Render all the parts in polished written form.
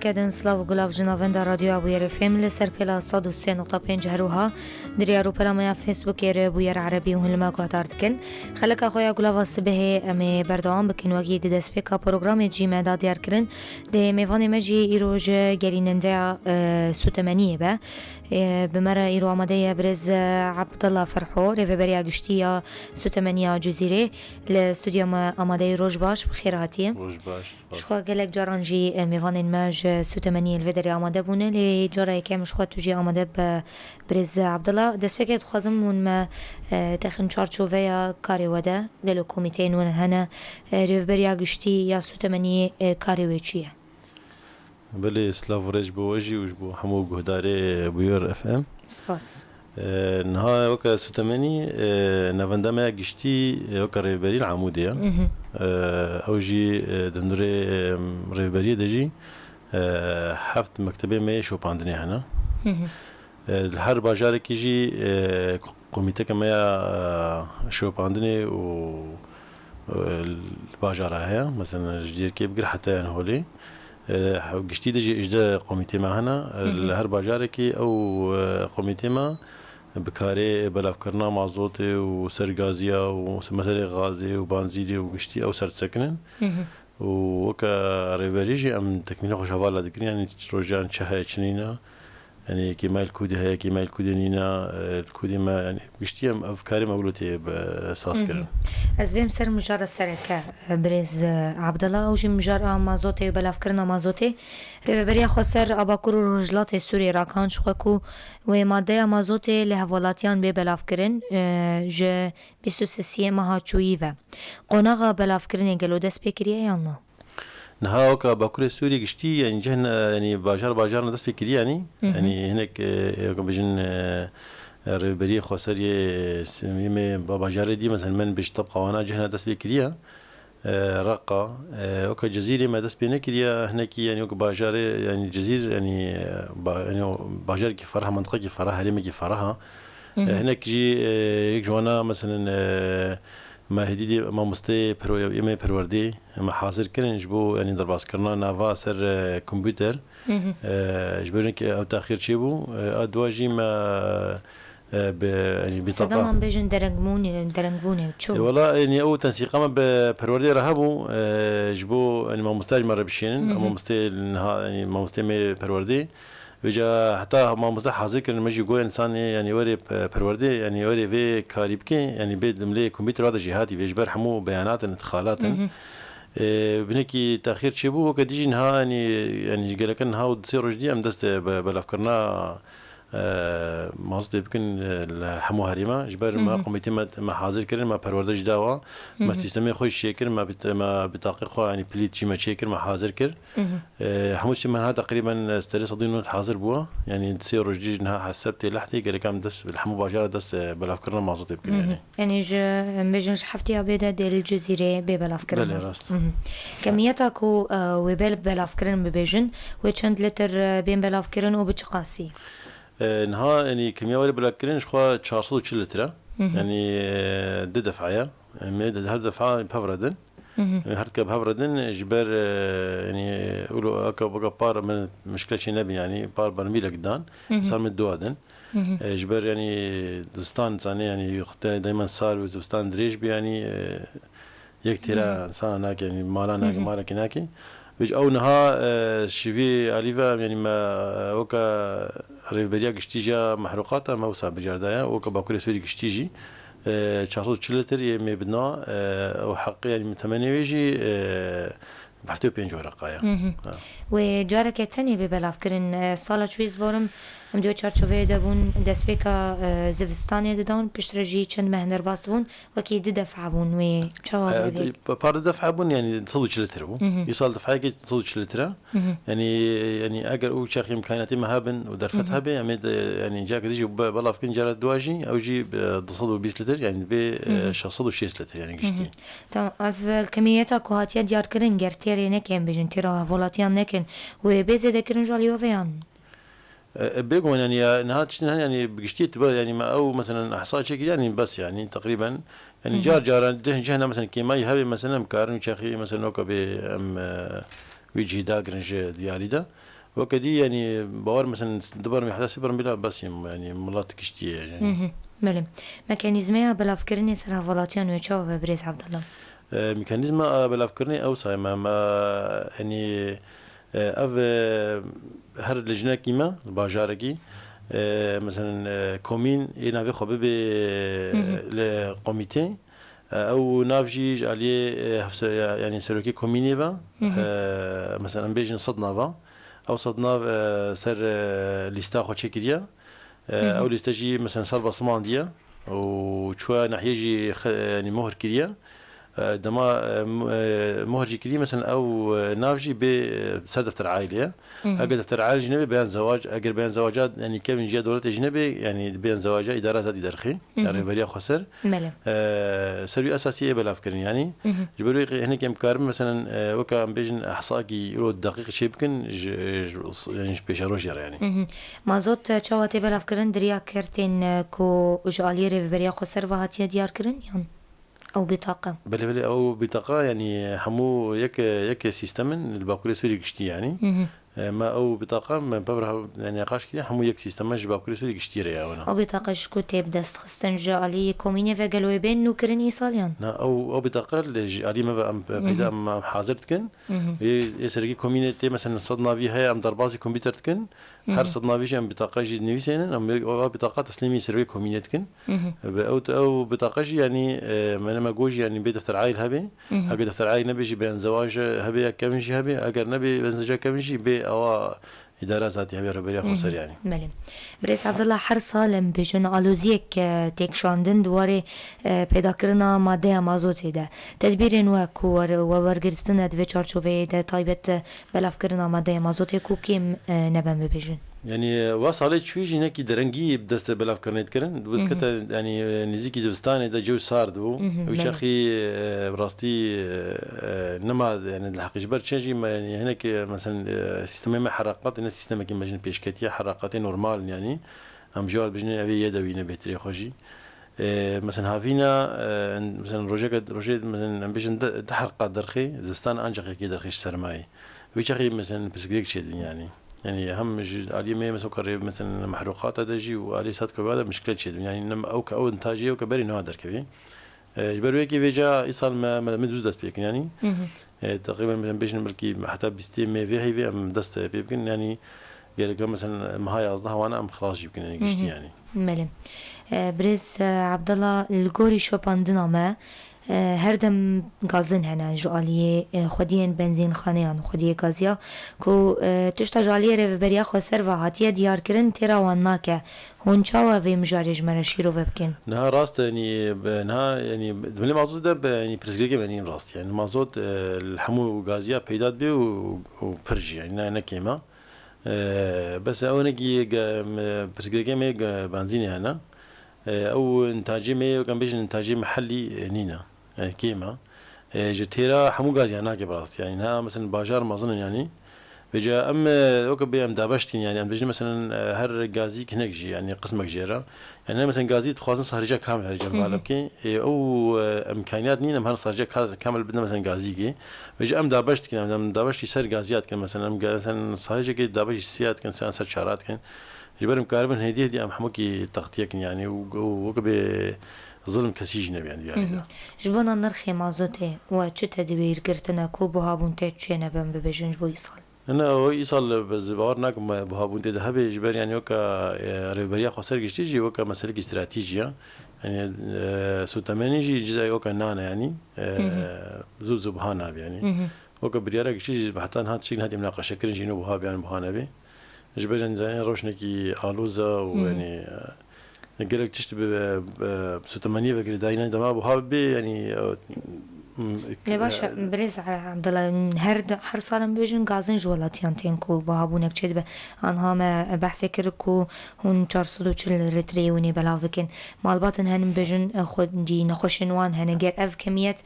کردن سلاو گلاو جناوند رادیو ابویر فم لسر پلا 103.5 هروها دريارو پلا ما فيسبوك ير ابویر عربي وهلما قاتارتكن خلك اخويا گلاو صبح ام بردام بكن وگی دسپیکا پروگرام جی مدا دیار کرن ده میوان مجی ایروج گریننده سوتمنیه به بمرة إيرو عمدية برز عبد الله فرحو ريفبريا قشتية سوتمانية جزيرة لاستوديو عمدية روج باش بخير هاتيه روج باش شخوا قالك جارانجي ميفانين ماج سوتمانية الفيدري عمدة بونه لي جارة كام شخوا تجي عمدة برز عبد الله دسبكة تخازم من ما تخن شارتشوفيا كاري ودا للو كوميتين ون هنا ريفبريا قشتية سوتمانية كاري ويتشيه بله سلاف رج بوجي وجبو حمو جهداري بيور اف ام سپاس نها وكا ستماني نافندما جشتي وكا ريبري العمودية اوجي دندوري ريبري دجي حفت مكتبه ما شو باندني هنا الحر باجاري كيجي قوميته كما شو باندني و الباجارة هي مثلا جدير كيف بقر حتى يعني هولي قشتي دجي إجدا قوميتي معنا الهر باجاركي أو قوميتي ما بكاري بلافكرنا مازوتي وسرغازيا ومثلا غازي وبنزيني وقشتي أو سرد سكنن وكا ريفريجي أم تكميل خوش هوالا دكري يعني تروجان شهاية شنينا يعني كيما الكودي هي كيما الكودي نينا الكودي ما يعني قشتي أم أفكاري مولوتي بأساس كرن أزبيم سر مجرد سركة بريز عبد الله أوجي مجرد مازوتي وبلافكرنا مازوتي ريفبريا خسر أباكور رجلات سوري راكان شخوكو ومادة مازوتي لهولاتيان ببلافكرن ج بسوسيسية مها چويفة قناغا بلافكرن ينقلو دس بكريا يانا نها وكا باكور السوري قشتي يعني جهنا يعني باجار ندس بكري يعني يعني هناك بجن ريبري خسر يمي باجار دي مثلا من بيشطبق وانا جهنا دس بكريا رقة وكا جزيرة ما دس بينكريا هناك يعني وكا باجار يعني الجزيرة يعني باجار كفرها منطقة كفرها هلمة كفرها هناك جي جوانا مثلا ما هديدي ما مستي يمي پروردي ما حاضر كرن جبو يعني درباس كرنا نافا سر كمبيوتر جبرنك او تاخير شيبو ادواجي ما يعني بطاقه صدام بيجن درنگبوني وتشو والله يعني او تنسيق ما بپروردي رهبو جبو يعني ما مستاج مره بشين ما مستي يعني ما مستي مي پروردي وجا حتى ما مصلح حاضر كرن مجي جو انسان يعني وري پروردي يعني وري في كاريبكي يعني بيد ملي كمبيوتر هذا جهاتي بيجبر حمو بيانات ادخالات بنكي تاخير شبو وكديجي نها يعني قال لك انها تصير جديد ام دست بلافكرنا مصدر يمكن الحمو هريمه جبر ما قميتي ما حاضر كرن ما پروردش داوا ما سيستم خوش شكر ما بتحقيق يعني بليت شي ما شكر ما حاضر كر حموش من هذا تقريبا استري صدينه حاضر بوا يعني تصير جديد انها حسبتي لحتي قال لك ام دس الحمو باجره دس بلافكرنا مصدر يمكن يعني مجنش حفتي ابيدا ديال الجزيره بلافكرنا كميتاكو وبال بلافكرن ببيجن وچند لتر بين بلافكرن وبچقاسي نها يعني كمية ولا بلاكرين شخوا 440 لتر يعني دي دفعية يعني هاد دفعة بهفردن يعني هاد بهفردن جبر يعني يقولوا بقى بار من مشكلة شيء نبي يعني بار برميل قدان صار من الدوادن جبر يعني دستان ثاني يعني دائما صار وزستان دريج يعني يكتيرا إنسان هناك يعني مالك هناك وج أو نها شيفي أليفا يعني ما وكا ريفبريا قشتيجا محروقاتها ما وصل بجردايا وكا باكوري سوري قشتيجي 440 لتر يمي بدنا أو حقي يعني من 8 ويجي بحثوا بين ورقايا وجارك الثاني ببلافكرن صالة شوي زبورم ام دو چارچوبه دبون دسپیکا زوستانی دادن پشترجی چند مهنر باستون وکی دفع بون و چواب بار دفع بون يعني تصلوا لتر بو يصل دفعه كي تصلوا لتر يعني اگر او شيخ امكانياتي مهابن ودرفتها به يعني جاك ديجي بالله فكن جرى دواجي او جي تصلوا 20 لتر يعني ب شخصوا 6 لتر يعني قشتي تمام الكميات كوهاتيا ديار كرن غرتيري نكن بجن ترى فولاتيان نكن وبيزيد كرن جاليو فيان بيقول يعني نهات يعني بقشتيت يعني ما او مثلا احصاء شكل يعني بس يعني تقريبا يعني جار جهنا مثلا كيما يهبي مثلا مكارن شيخي مثلا نوكا ام ويجي داغرنج ديالي ده وكدي يعني باور مثلا دبر محدث برم بلا بس يعني ملات كشتي يعني بله ميكانيزمها بلافكرني سر هفالاتيان ويتشاو بريز عبد الله ميكانيزم بلافكرني اوسع ما يعني اف هر لجنه كيما باجاركي مثلا كومين ينافي خبي لكوميتي او نافجي عليه يعني سلوكي كوميني با مثلا بيجن صدنا او صدنا سر ليستا خو تشيكيديا او ليستاجي مثلا سر بصمان ديا وشوى ناحيجي يعني مهر كريا دما مهرجي كريم مثلا او نافجي بسر دفتر عائليه اجر دفتر عائله اجنبي بيان زواج اجر بيان زواجات يعني كم جهه دوله اجنبي يعني بيان زواج اداره زاد درخي يعني بريا خسر سري اساسيه بلا فكر يعني جبروا هنا كم كارم مثلا وكا بيجن احصائي يرو دقيق شي يمكن يعني بيشروج يعني مازوت تشواتي بلا فكرن دريا كرتين كو جاليري بريا خسر وهاتيا ديار كرن يعني أو بطاقة بله أو بطاقة يعني حمو يك سيستمن الباكوري سوري قشتي يعني ما أو بطاقة ما ببرها يعني قاش كده حمو يك سيستم مش باكوري سوري قشتي ريا ونا أو بطاقة شكو تيب دست خستن جالي كوميني فقالوا بين نو كرن إيصاليان أو بطاقة علي ما بيدا ما حاضرت كن يسرقي كومينيتي مثلا صدنا فيها أم دربازي كمبيوتر كن هر صدنا فيها أم بطاقة جي نويسين أم بطاقة تسليمي سرقي كومينيت كن أو بطاقة جي يعني من ما جوج يعني بيت دفتر عائل هبي أجر دفتر عائل نبي جي بين زواج هبي كم جي هبي أجر نبي بين زواج كم جي بي أو إدارة ذاتي هبي ربيع خسر يعني. ملهم. بريس عبد الله حر سالم بيجون علوزيك تيك شاندن دواري پیدا کرنا ماده مازوتی ده. تدبیرین و کور و ورگرتن ادوی چارچوبه ده تایبت بلاف کرنا ماده مازوتی کو کیم نبم ببیجون. يعني وصلت شوي جينا كي درنجي بدست بلاف كرنيت كرن بود كتا يعني نزيكي زبستاني دا جو صار دو وش اخي براستي نما يعني الحقيقة جبر تشجي يعني هناك مثلا سيستم ما حركات الناس سيستم كي مجن بيشكتيه حركات نورمال يعني ام جوال بجنين ابي يدوي نبهتري خوجي مثلا هافينا مثلا روجي مثلا بيجن تحرقات درخي زبستان انجا كي درخيش سرماي وش اخي مثلا بسكريك شد يعني أهم عليه ما مثلا قريب مثلا محروقات هذا جي وعليه صاد كبار مشكلة شيء يعني إنما أو إنتاجية وكبري نادر كذي يبرو كي فيجا إيصال ما مدوز دست بيكن يعني تقريبا مثلا بيش نمركي حتى بستيم ما فيه هي أم دست بيكن يعني قال لك مثلا ما هاي قصدها وأنا أم خلاص يمكن يعني قشتي يعني ملهم بريز عبد الله الجوري شو باندنا ما هردم غازن هنا جواليه خودين بنزين خانيان خوديه غازيا كو تشتا جواليه ريفبريا خسر و هاتيه ديار كرن تيرا واناكه هون چاوا في مجارج مرشيرو وبكن نها راست يعني نها يعني دملي مازوت ده يعني برسجريك يعني راست يعني مازوت الحمو غازيا بيدات بي وبرجي يعني انا كيما بس انا كي برسجريك مي بنزين هنا او انتاجي مي وكان بيجي انتاجي محلي نينا يعني كيما جتيرا حمو غازي هناك براس يعني ها مثلا باجار ما اظن يعني بيجا وكب ام دابشتين يعني ام بيجي مثلا هر غازي هناك جي يعني قسمك جيرا يعني مثلا غازي تخوازن صهرجه كامل هرجه بالبكي او امكانيات نينا هر صهرجه كامل بدنا مثلا غازي كي بيجي ام دابشت كان ام دابشتي سر غازيات كان مثلا صهرجه كي دابش سيات كان سر شارات كان جبرم كاربن هدي ام حموكي تغطيه يعني وكب ظلم كسيج نبي يعني جبنا نرخي مازوتي وشو تدبير كرتنا كوبها بونتي تشينا بم ببجنج بو يصل أنا هو يصل بس بارناك ما بهابونتي ذهب يجبر يعني وكا ريبريا خسر جشتيجي وكا مسألة استراتيجية يعني سوتماني جي جزء وكا نانا يعني زبهانا يعني وكا بريارة جشتيجي حتى هاد شيء هادي مناقشة كرن جينو بهاب يعني بهانا بي جبر يعني زين روشنكي آلوزة ويعني قالك تشت بسوتمانية بكري داينا دما بهاب بي يعني يا باشا بريز على عبد الله هر سالم بيجن غازن جولاتيان تينكو بهابونك تشد انها ما بحث كركو هون 440 رتريوني بلاوكن مالباتن هن بيجن خود دي نخوشنوان هن غير اف كميات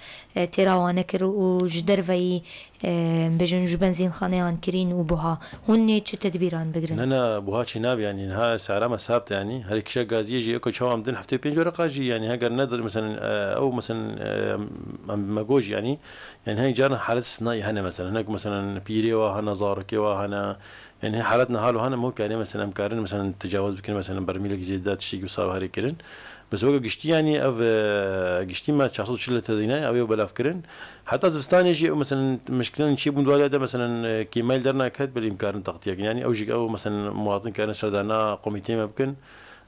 تراوانه كرو وجدر في بيجن بنزين خانيان كرين وبها هن تش تدبيران بقرن انا بوها شناب يعني ها سعرها ثابته يعني هذيك شا غازيه جي اكو شوام دن حفتي بين ورقه جي يعني هاجر نظر مثلا او مثلا ماجوج يعني هاي جارنا حالة صناعي هنا مثلا هناك مثلا بيري وهنا زاركي وهنا يعني حالتنا حاله هنا مو كان مثلا مكارن مثلا تجاوز بكن مثلا برميلك زيادات شيء وصار هاري كرن بس هو قشتي يعني أو قشتي ما تشخص شلة تدينا أو يبلاف كرن حتى زبستان يجي مثلا مشكلة شيء بندوالي هذا مثلا كيميل درنا كات بالإمكان تغطية يعني أو جي أو مثلا مواطن كان سردنا قوميتين ما بكن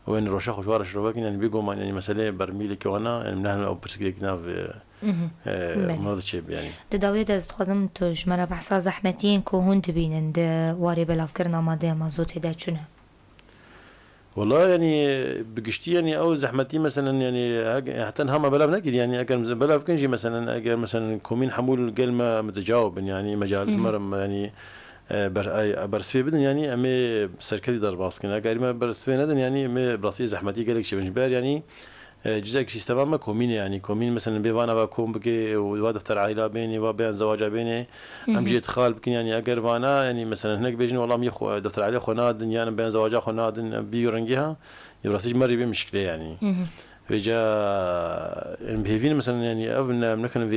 وين روشة خوشوار شرباك يعني بيقوم يعني مسألة برميلك وانا يعني منها أو برسكليك ناف مرض شيب يعني داوية دست خازم توش مرا بحثا زحمتين كو هون تبين د واري بلاف كرنا مادة مازوت هدا شنو والله يعني بقشتي يعني او زحمتي مثلا يعني حتى هم بلا بنقل يعني اگر بلا بكنجي مثلا اگر مثلا كومين حمول قلمه متجاوب يعني مجالس مرم يعني برسفي بدن يعني امي سركتي دار باسكن اگر ما برسفي ندن يعني امي براسي زحمتي قالك شي بنجبار يعني جزء سيستم ما كومين يعني كومين مثلا بيوانا وكوم بكي ودفتر عائله بيني وبين زواجه بيني ام جيت خال بكن يعني اگر وانا يعني مثلا هناك بيجن والله ميخو دفتر عائله خناد يعني بين زواجه خناد بيورنجها يبراسي مري بمشكله يعني وجا بهيفين مثلا يعني افن منكن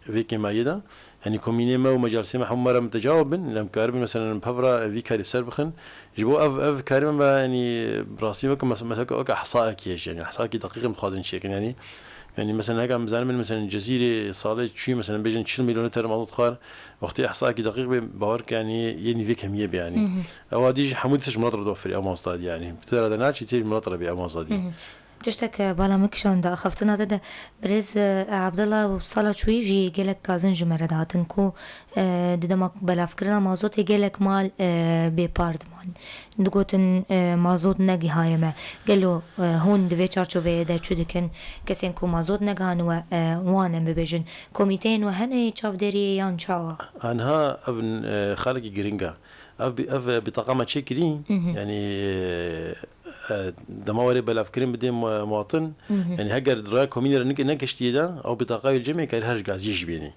في كمايده يعني كوميني ما ومجال سمح هم متجاوبن لم كاربن مثلا بفرا في كارب سربخن جبوا اف كارب يعني براسي مثلا احصائك يعني احصائك دقيقه مخازن شيء يعني مثلا هيك عم زعلان من مثلا الجزيره صالح شيء مثلا بيجن 20 مليون لتر مازوت خار وقت احصائك دقيق باورك يعني في كميه يعني او ديجي حمودتش مطر دوفري او مصداد يعني بترى دناتش تيجي مطر بي او مصدادي تشتك بالا مكشان دا خفتنا دا بريز عبد الله وصلا شوي جي جالك كازن جمرد هاتنكو دما بلا فكرنا مازوت جالك مال بباردمان دقوتن مازوت نجي هاي ما قالوا هون دفي تشارشو في دا شو دكن كسينكو مازوت نجان وانا ببيجن كوميتين وهني تشاف ديري يان شاوا انها ابن خالق جرينجا اف بطاقه ما تشكرين يعني دماوري بلافكرين بدي مواطن يعني هجر دراك كومينر نكشتي ده او بطاقه الجميع كان هرج غاز يجبيني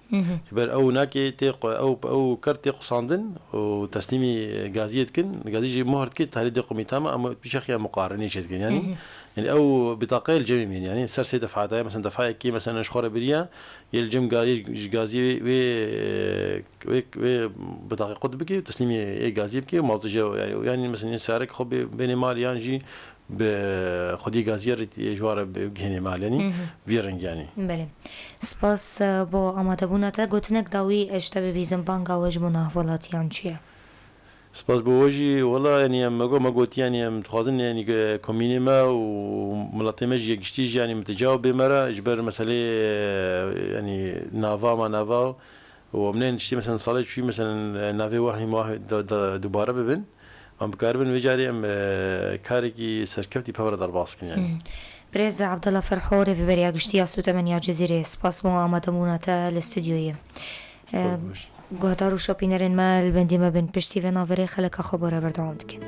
بر او ناكي تيق او كرت قصاندن وتسليمي غازيت كن غازي مهر كي تاريخ قوميتاما اما بشكل مقارنه شتكن يعني او بطاقه الجميع يعني سر سي دفعات مثلا دفعه كي مثلا شخوره بريا يلجم غازي و بطاقه قطبكي تسليمي غازي بكي موظجه يعني مثلا سارك خو بين مال يانجي بخدي غازير جوار بجهني مال يعني فيرنج يعني بله سپاس با آماده بونتا گوتنک داوی اشتبه بیزن بانگا وجه منافولات یان چیه؟ سپاس بوجي والله يعني ما قلت يعني متخازن يعني كوميني ما وملاطي ماجي يجتيج يعني متجاوب بمرة اجبر مسألة يعني نافا ما نافا ومنين تشتي مثلا صالح شوي مثلا نافي واحد دوباره ببن ام بكاربن وجاري ام كاريكي سركفتي بفور دار باسكن يعني بريز عبد الله فرحوري في بريا قشتي اسو 8 جزيره سپاس مو آماده بونتا الاستوديويه گوهدارو شاپینرین مال بندی ما بین پشتی و ناوری خلق خبره بردام دکن